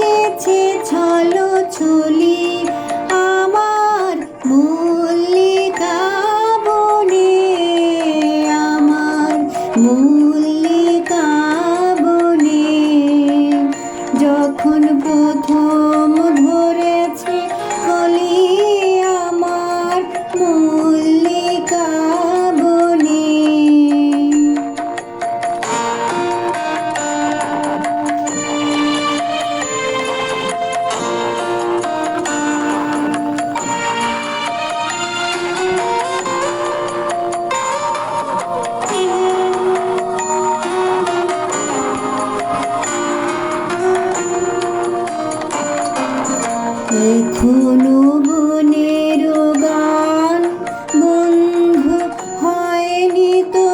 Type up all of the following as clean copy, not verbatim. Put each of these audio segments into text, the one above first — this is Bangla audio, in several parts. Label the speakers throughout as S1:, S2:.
S1: এঁকেছে ছলো ছলি আমার মল্লিকা বনে, আমার মল্লিকা বনে। যখন প্রথম ধরেছে কলি আমার মল্লিকা বনে। এখনো বনের গান বন্ধু হয়নি তো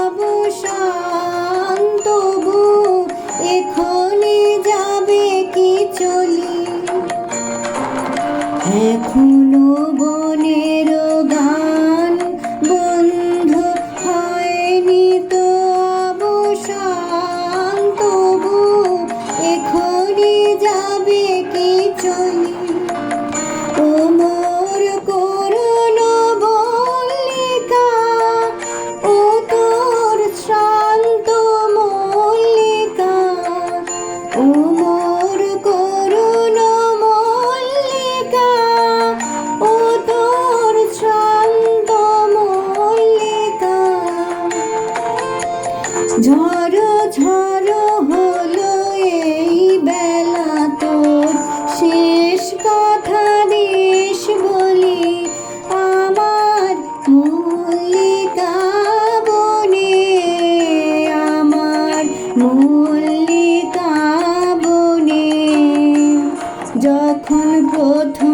S1: অবসান, তবু এখনই যাবে কি চলি। এখনো বনের গান বন্ধু হয়নি তো অবসান, তবু এখনই যাবে কি চলি। ও মোর করুণ মল্লিকা, ও তোর শান্ত মল্লিকা, ও মোর করুণ মল্লিকা, ও তোর শান্ত মল্লিকা। ঝড়ো ঝড়ো হলো এই বেলা তোর শেষ কথা দিস বলি আমার মল্লিকা বনে, আমার মল্লিকা বনে। যখন প্রথম